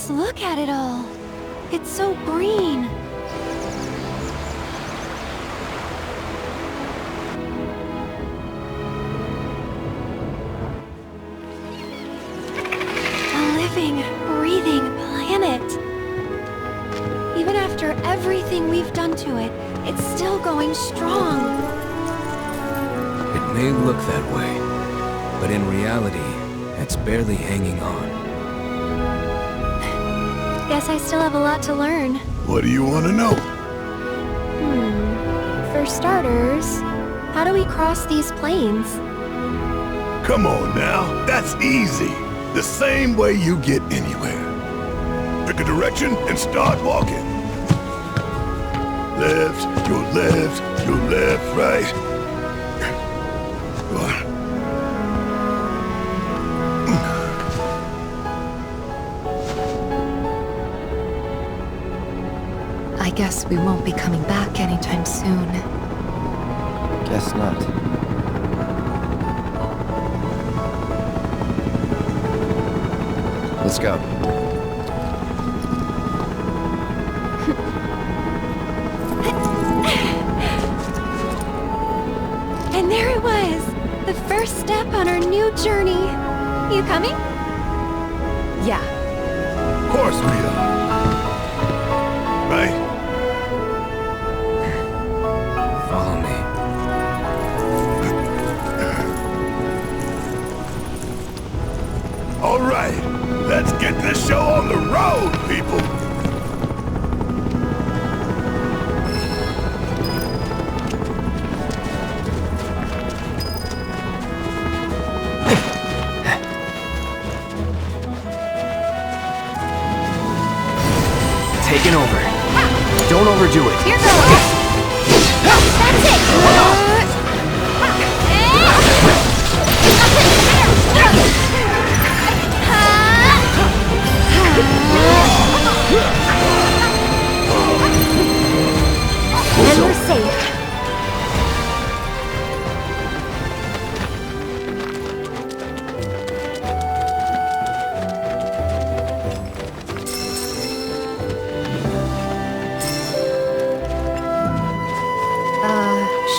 Just look at it all. It's so green. A living, breathing planet. Even after everything we've done to it, it's still going strong. It may look that way, but in reality, it's barely hanging on. Guess I still have a lot to learn. What do you want to know? For starters, how do we cross these plains? Come on now, that's easy. The same way you get anywhere. Pick a direction and start walking. Left, your left, right. I guess we won't be coming back anytime soon. Guess not. Let's go. And there it was! The first step on our new journey. You coming? Yeah. Of course we are. Right? Follow me. All right, let's get this show on the road, people. Taking over. Don't overdo it. Here goes! That's it! And we're safe.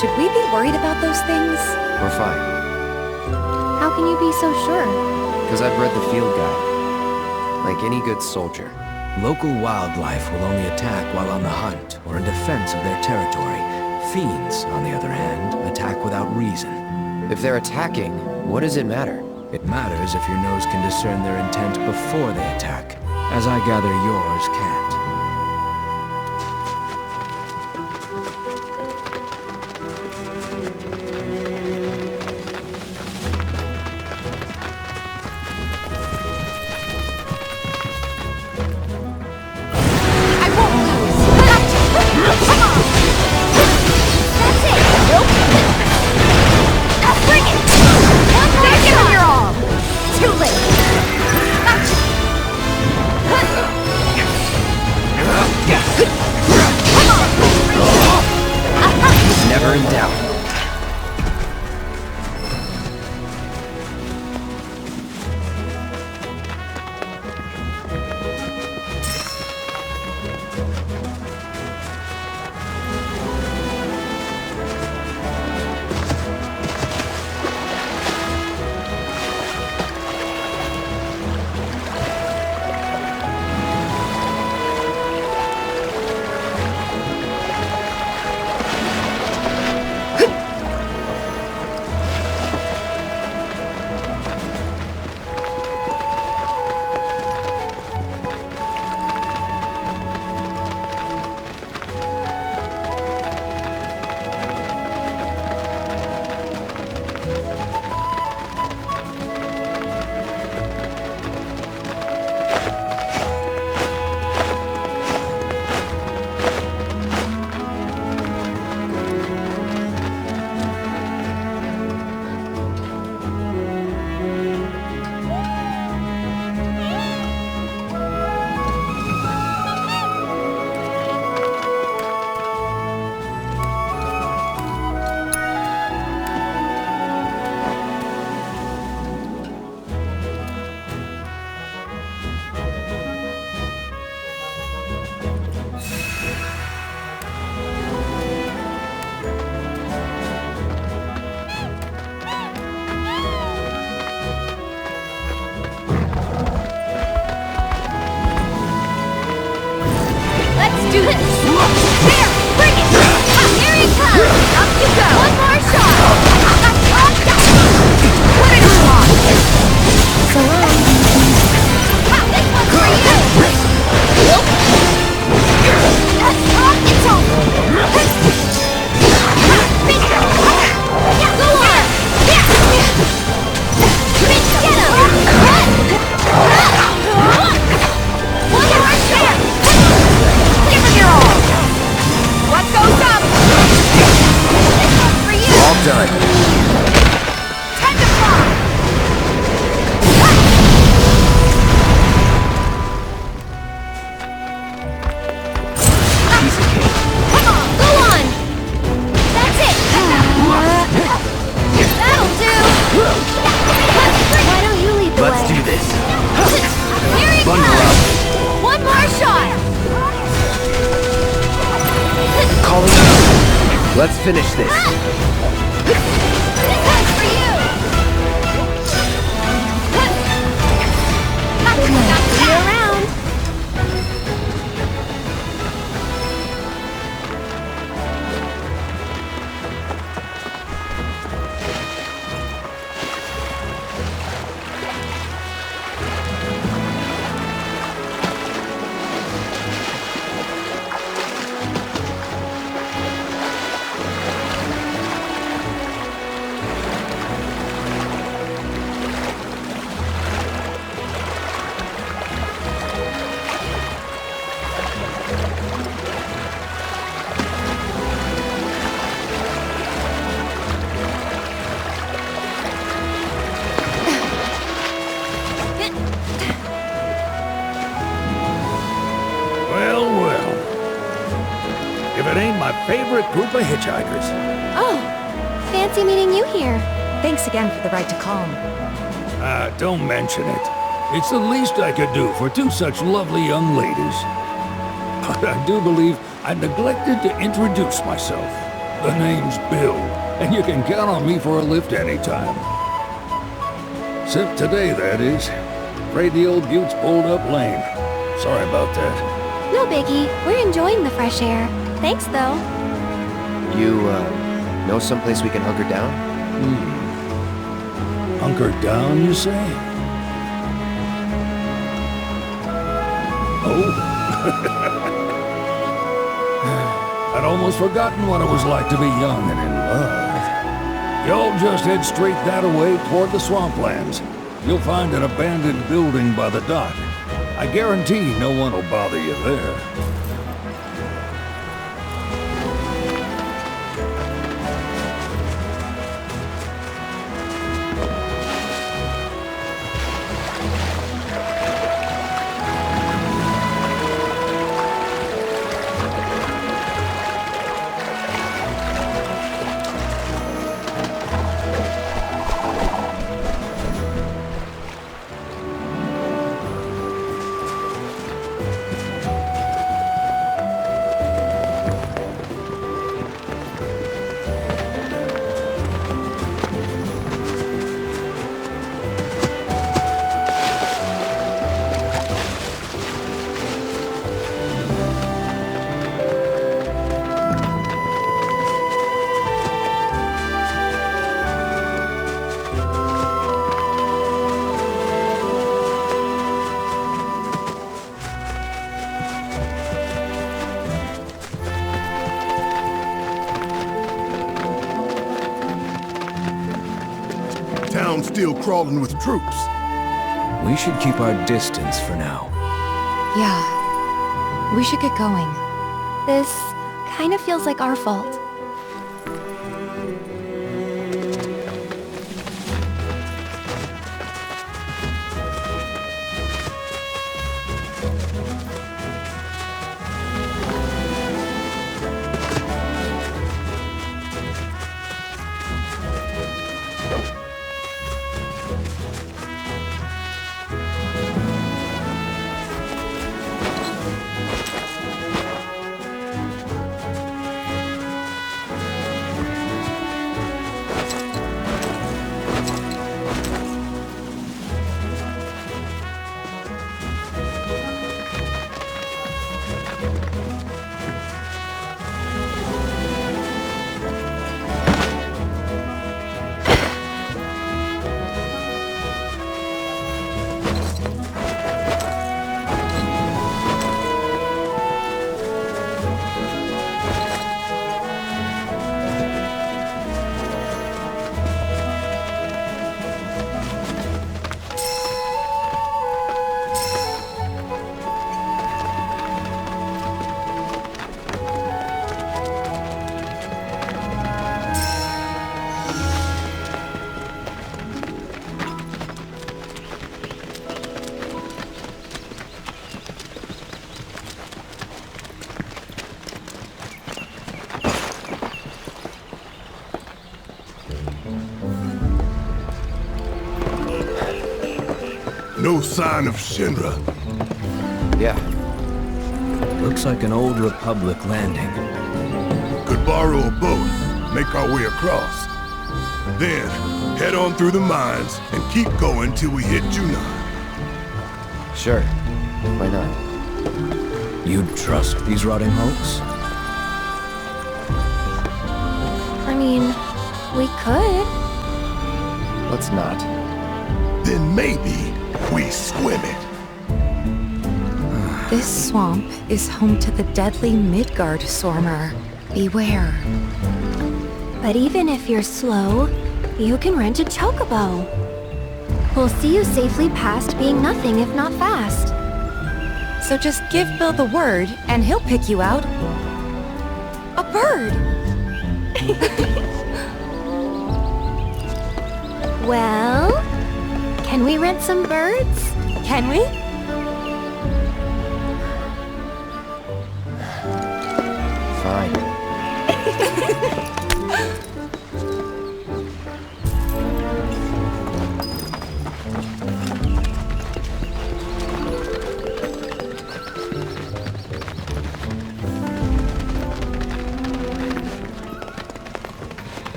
Should we be worried about those things? We're fine. How can you be so sure? Because I've read the field guide. Like any good soldier. Local wildlife will only attack while on the hunt or in defense of their territory. Fiends, on the other hand, attack without reason. If they're attacking, what does it matter? It matters if your nose can discern their intent before they attack, as I gather yours can't. do this! There! Bring it! Here it comes! Up you go! One more shot! Put it on! So long. This one's for you! It's over! Go on! Get him! One more shot! Give him your all! What goes up? This one's for you! All done. Time to fly! Easy, Kate. Come on, go on! That's it! That'll do! Why don't you lead the way? Let's do this. Here it Bundle comes! up. One more shot! Calling out. Let's finish this. This one's for you! See you around! Well, well. If it ain't my favorite group of hitchhikers. Oh, fancy meeting you here. Thanks again for the ride to Calm. Don't mention it. It's the least I could do for two such lovely young ladies. But I do believe I neglected to introduce myself. The name's Bill, and you can count on me for a lift anytime. Except today, that is. Afraid the old bute's pulled up lame. Sorry about that. No biggie. We're enjoying the fresh air. Thanks, though. You, know someplace we can hunker down? Hunker down, you say? Oh? I'd almost forgotten what it was like to be young and in love. Y'all just head straight that away toward the swamplands. You'll find an abandoned building by the dock. I guarantee no one will bother you there. Town's still crawling with troops. We should keep our distance for now. Yeah. We should get going. This kind of feels like our fault. No sign of Shinra. Yeah. Looks like an old Republic landing. Could borrow a boat, make our way across. Then, head on through the mines and keep going till we hit Junon. Sure. Why not? You'd trust these rotting hulks? I mean, we could. Let's not. Then maybe we swim it. This swamp is home to the deadly Midgard Sormer. Beware. But even if you're slow, you can rent a chocobo. We'll see you safely past being nothing if not fast. So just give Bill the word, and he'll pick you out. A bird! Well, can we rent some birds? Can we? Fine.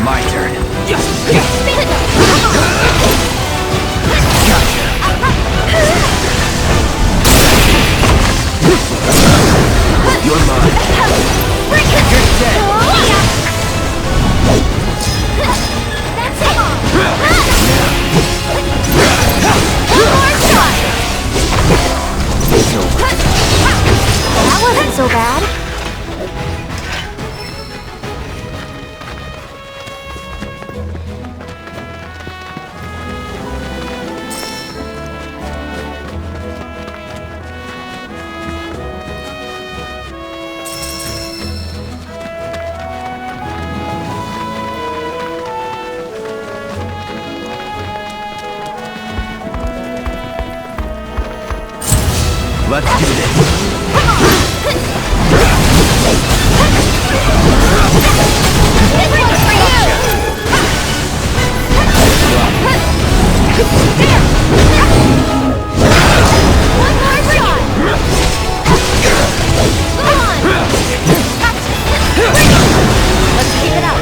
My turn. You're mine. You're dead. That's it! One more shot! That wasn't so bad. Let's do this. This one's for you! There! One more shot! Go on! Let's keep it up.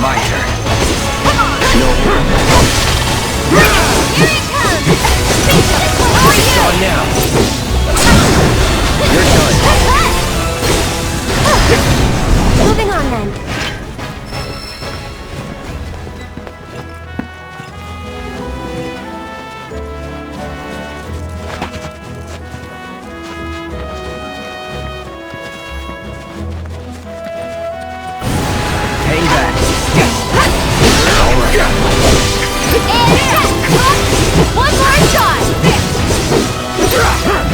My turn. Here it comes! This one's for you! On now. You're done. Moving on then. Hang back. One more shot! You're mine.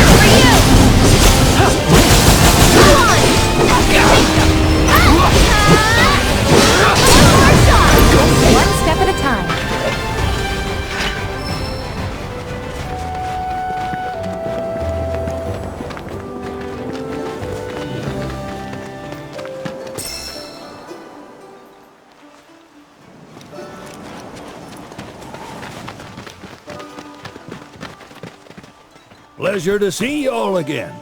For you! Go on! One more shot! One step at a time. Pleasure to see you all again.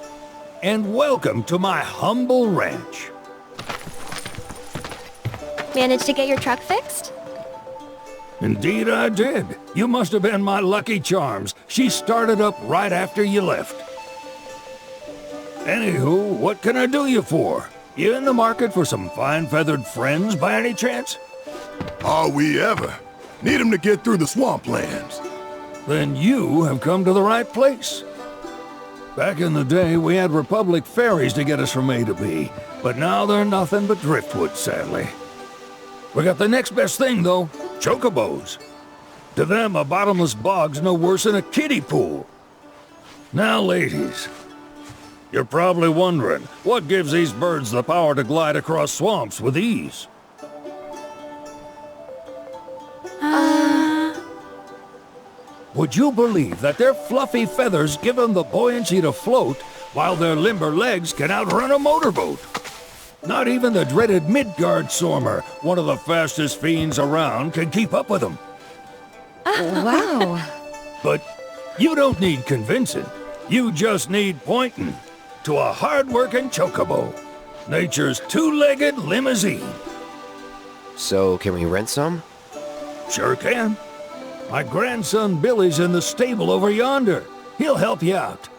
And welcome to my humble ranch. Managed to get your truck fixed? Indeed I did. You must have been my lucky charms. She started up right after you left. Anywho, what can I do you for? You in the market for some fine feathered friends by any chance? Are we ever? Need 'em to get through the swamplands. Then you have come to the right place. Back in the day, we had Republic ferries to get us from A to B, but now they're nothing but driftwood, sadly. We got the next best thing, though. Chocobos. To them, a bottomless bog's no worse than a kiddie pool. Now, ladies, you're probably wondering, what gives these birds the power to glide across swamps with ease? Would you believe that their fluffy feathers give them the buoyancy to float, while their limber legs can outrun a motorboat? Not even the dreaded Midgard Sormer, one of the fastest fiends around, can keep up with them. Wow. But you don't need convincing. You just need pointing to a hard-working chocobo. Nature's two-legged limousine. So, can we rent some? Sure can. My grandson Billy's in the stable over yonder. He'll help you out.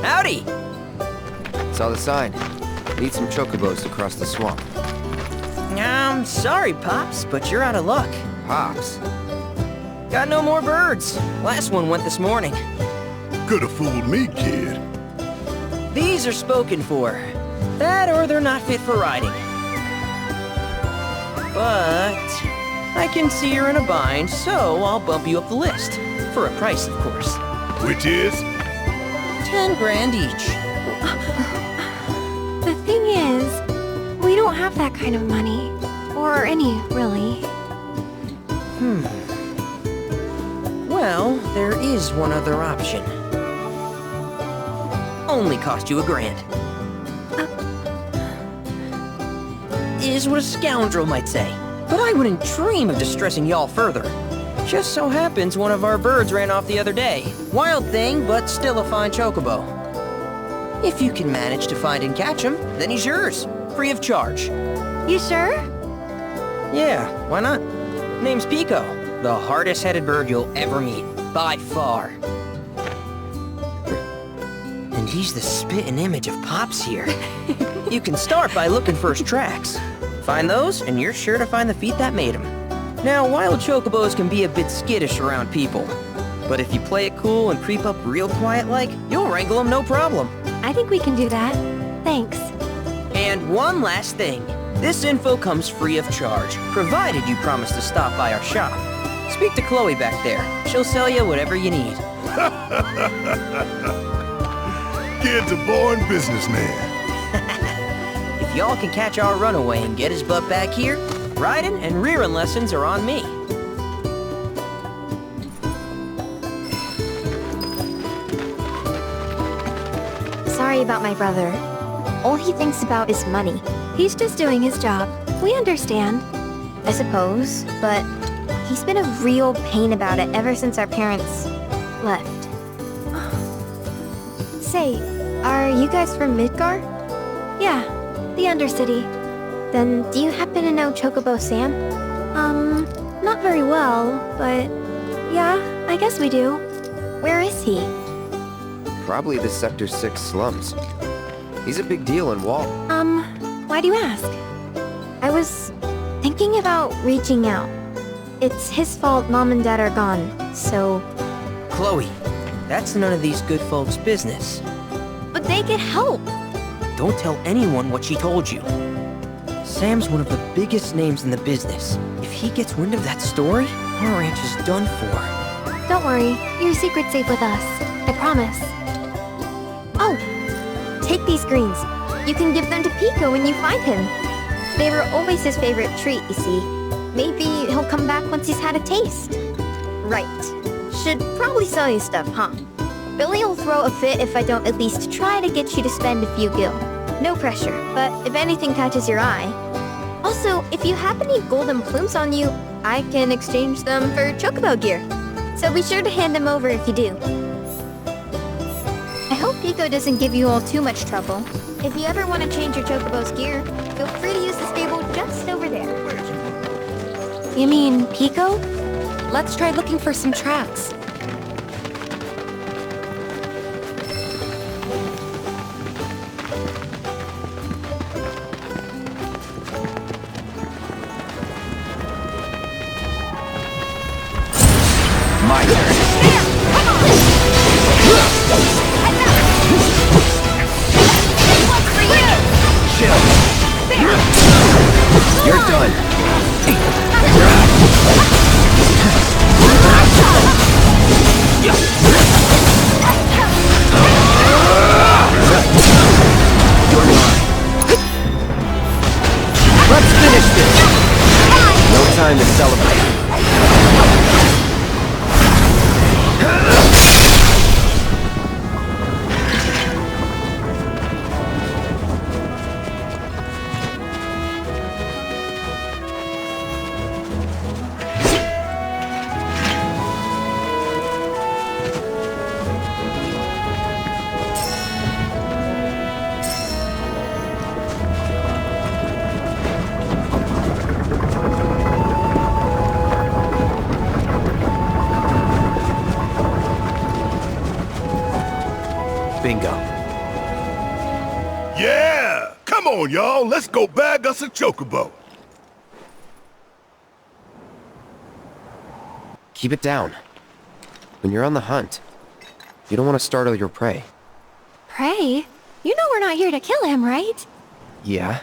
Howdy! Saw the sign. Need some chocobos to cross the swamp. I'm sorry, Pops, but you're out of luck. Pops. Got no more birds. Last one went this morning. Could've fooled me, kid. These are spoken for. That or they're not fit for riding. But I can see you're in a bind, so I'll bump you up the list. For a price, of course. Which is? 10 grand each. The thing is, we don't have that kind of money. Or any, really. Well, there is one other option. Only cost you $1,000. Is what a scoundrel might say. But I wouldn't dream of distressing y'all further. Just so happens one of our birds ran off the other day. Wild thing, but still a fine chocobo. If you can manage to find and catch him, then he's yours. Free of charge. You sure? Yeah, why not? Name's Pico. The hardest-headed bird you'll ever meet. By far. And he's the spitting image of Pops here. You can start by looking for his tracks. Find those, and you're sure to find the feet that made him. Now, wild chocobos can be a bit skittish around people. But if you play it cool and creep up real quiet-like, you'll wrangle them no problem. I think we can do that. Thanks. And one last thing. This info comes free of charge, provided you promise to stop by our shop. Speak to Chloe back there. She'll sell you whatever you need. Kid's a born businessman. If y'all can catch our runaway and get his butt back here, riding and rearing lessons are on me. Sorry about my brother. All he thinks about is money. He's just doing his job. We understand. I suppose, but he's been a real pain about it ever since our parents left. Say, are you guys from Midgard? Yeah, the Undercity. Then do you happen to know Chocobo Sam? Not very well, but yeah, I guess we do. Where is he? Probably the Sector 6 slums. He's a big deal in Wall. Why do you ask? I was thinking about reaching out. It's his fault Mom and Dad are gone, so... Chloe, that's none of these good folks' business. But they get help! Don't tell anyone what she told you. Sam's one of the biggest names in the business. If he gets wind of that story, our ranch is done for. Don't worry, your secret's safe with us. I promise. Oh! Take these greens. You can give them to Pico when you find him. They were always his favorite treat, you see. Maybe he'll come back once he's had a taste. Right. Should probably sell you stuff, huh? Billy will throw a fit if I don't at least try to get you to spend a few gil. No pressure, but if anything catches your eye. Also, if you have any golden plumes on you, I can exchange them for chocobo gear. So be sure to hand them over if you do. I hope Pico doesn't give you all too much trouble. If you ever want to change your chocobo's gear, feel free to use the stable just over there. You mean Pico? Let's try looking for some tracks. Yeah! Come on, y'all. Let's go bag us a chocobo. Keep it down. When you're on the hunt, you don't want to startle your prey. Prey? You know we're not here to kill him, right? Yeah?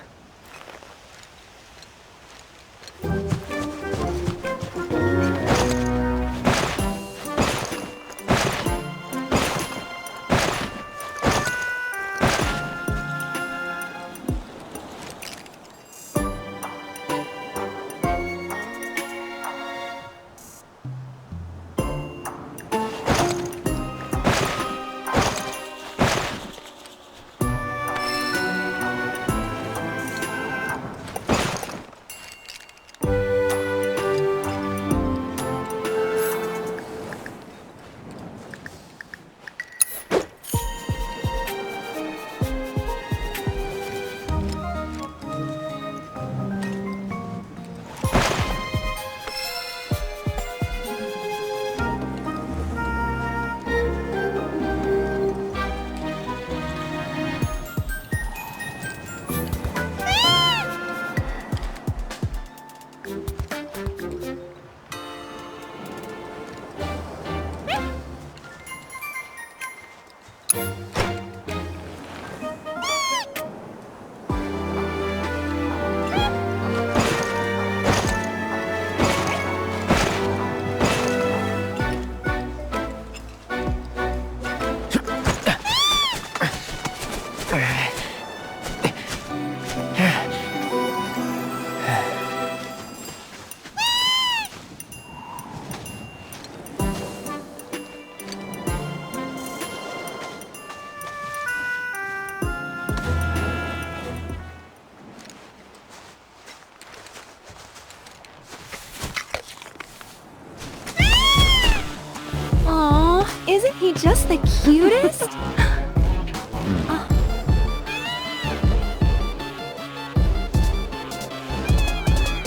Isn't he just the cutest?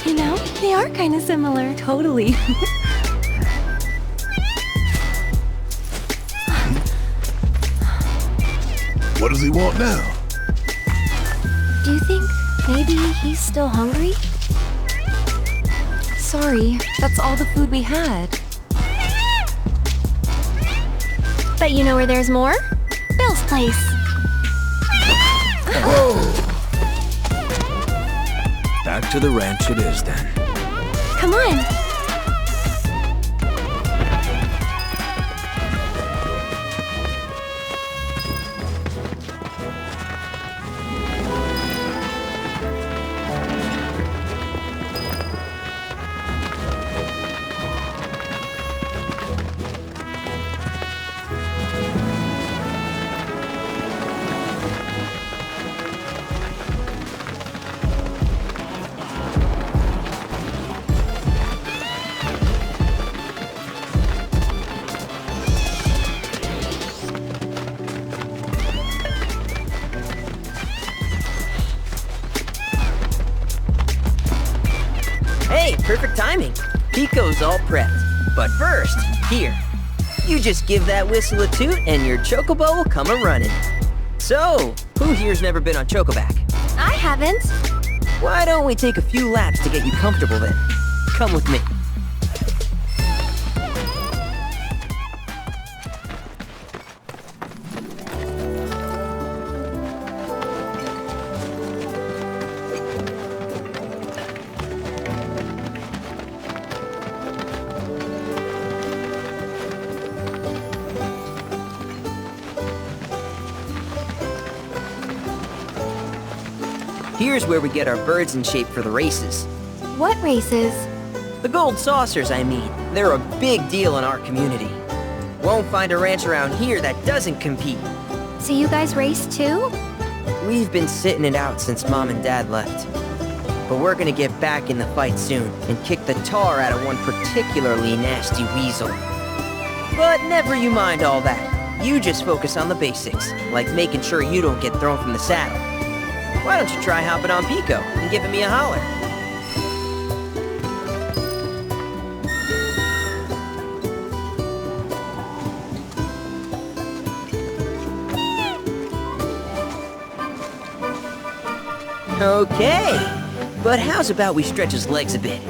You know, they are kind of similar. Totally. What does he want now? Do you think maybe he's still hungry? Sorry, that's all the food we had. But you know where there's more? Bill's place. Back to the ranch it is then. Come on. Hey, perfect timing. Pico's all prepped. But first, here. You just give that whistle a toot and your chocobo will come a-running. So, who here's never been on Chocoback? I haven't. Why don't we take a few laps to get you comfortable then? Come with me. Here's where we get our birds in shape for the races. What races? The gold saucers, I mean. They're a big deal in our community. Won't find a ranch around here that doesn't compete. So you guys race too? We've been sitting it out since Mom and Dad left. But we're gonna get back in the fight soon and kick the tar out of one particularly nasty weasel. But never you mind all that. You just focus on the basics, like making sure you don't get thrown from the saddle. Why don't you try hopping on Pico and giving me a holler? Okay. But how's about we stretch his legs a bit?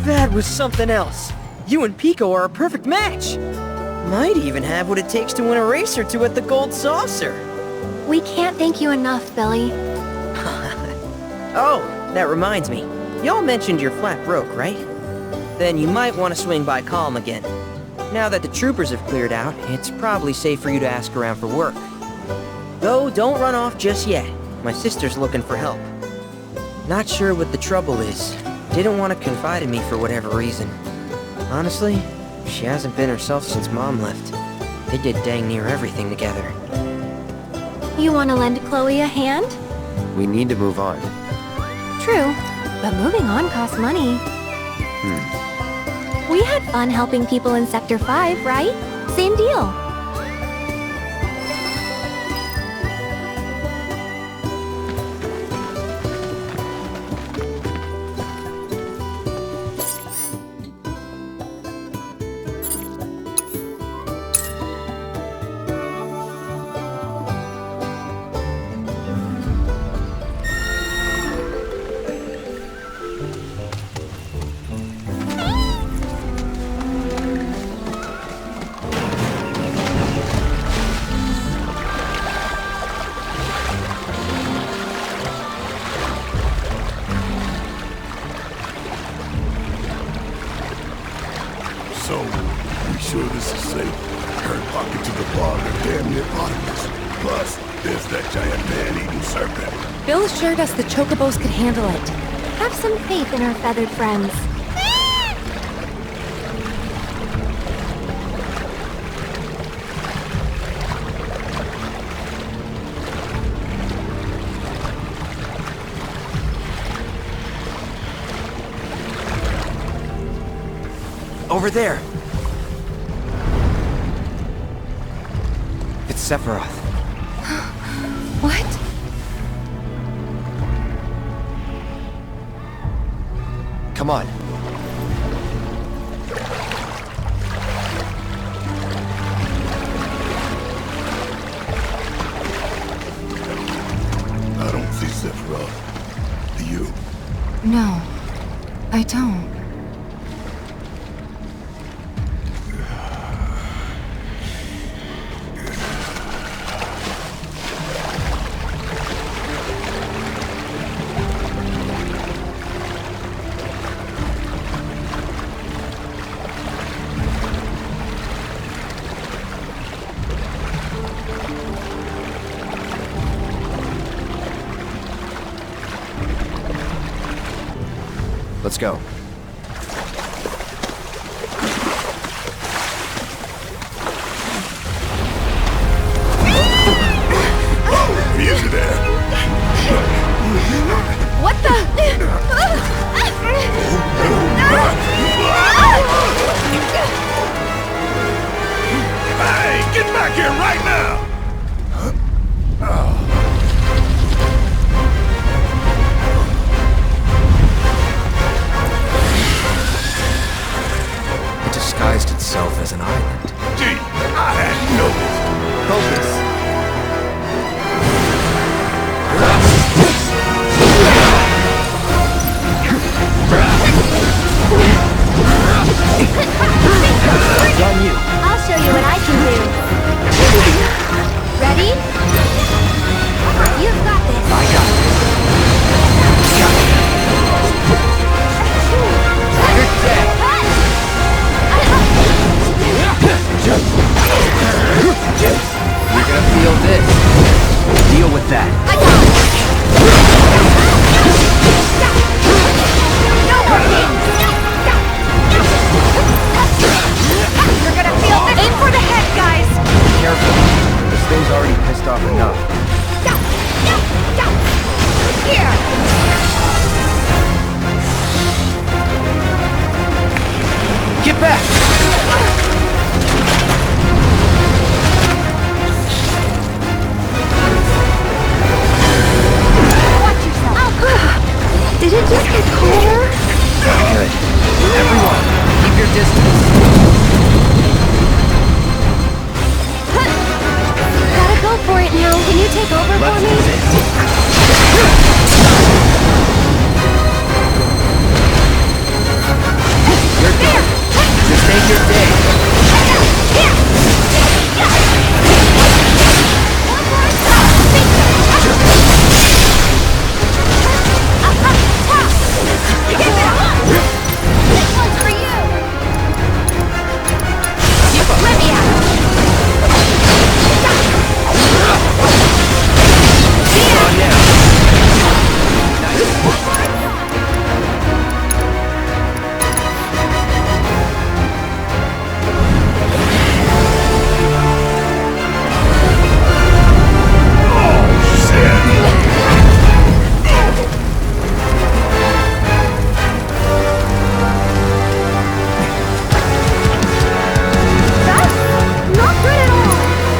That was something else. You and Pico are a perfect match. Might even have what it takes to win a race or two at the Gold Saucer. We can't thank you enough, Billy. Oh, that reminds me. Y'all mentioned your flat broke, right? Then you might want to swing by Calm again. Now that the troopers have cleared out, it's probably safe for you to ask around for work. Though, don't run off just yet. My sister's looking for help. Not sure what the trouble is. Didn't want to confide in me for whatever reason. Honestly, she hasn't been herself since Mom left. They did dang near everything together. You want to lend Chloe a hand? We need to move on. True, but moving on costs money. We had fun helping people in Sector 5, right? Same deal. So, we sure this is safe? Current pocket to the bog are damn near bottomless. Plus, there's that giant man-eating serpent. Bill assured us the chocobos could handle it. Have some faith in our feathered friends. Over there! It's Sephiroth. What? Come on. I don't see Sephiroth. Do you? No, I don't. Let's go. Easy there. What the? Hey, get back here right now! back! Did it just get colder? Good. Everyone, keep your distance. Gotta go for it now. Can you take over for me? You're good. Just take your day. This one's for you! Tifa, Let me out! on now. That's not good at all!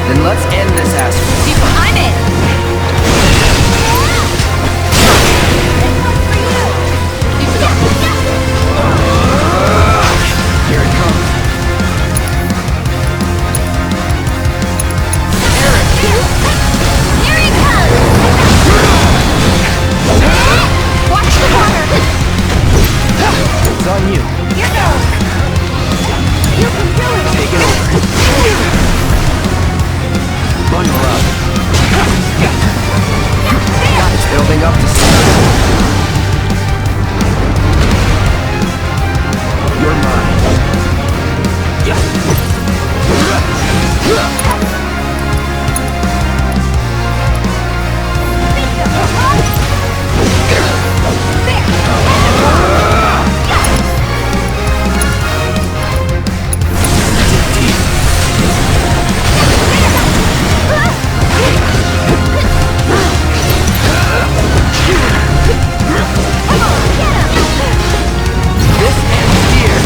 Then let's end this asshole. Tifa, I'm in! here it comes. Here he comes! Watch the water! It's on you. You can do it! Take it over. Bundle up. It's building up to something. You're mine. This ends here.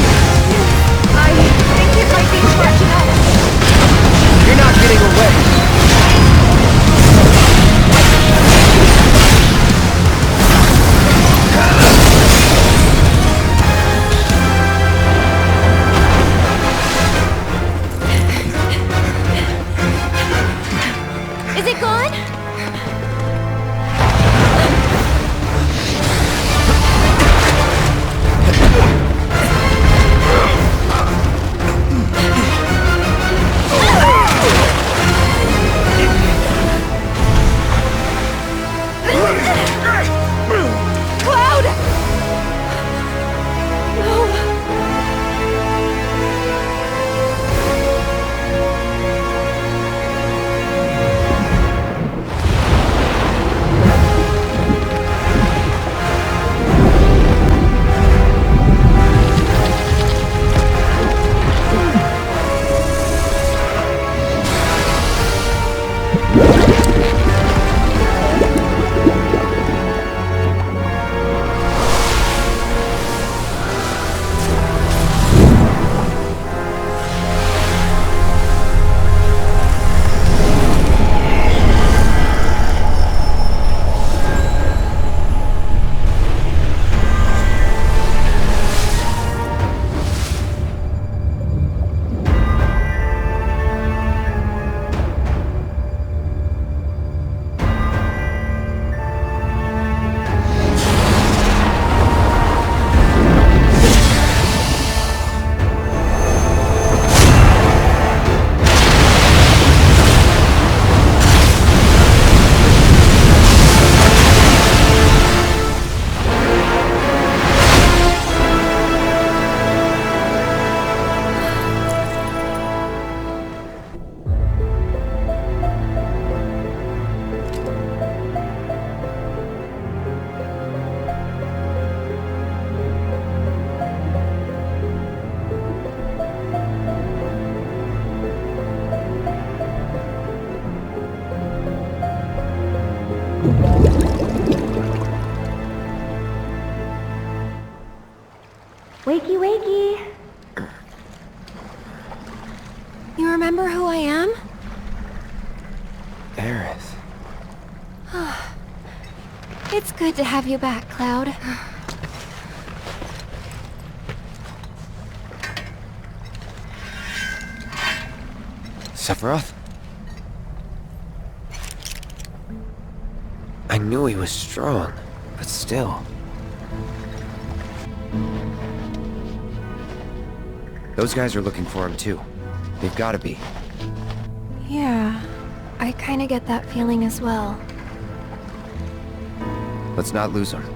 I think you might be stretching out. You're not getting away. Is it gone? Cloud! No. Wakey, wakey. You remember who I am? Aerith. It's good to have you back, Cloud. Sephiroth? I knew he was strong, but still. Those guys are looking for him too. They've gotta be. Yeah, I kinda get that feeling as well. Let's not lose him.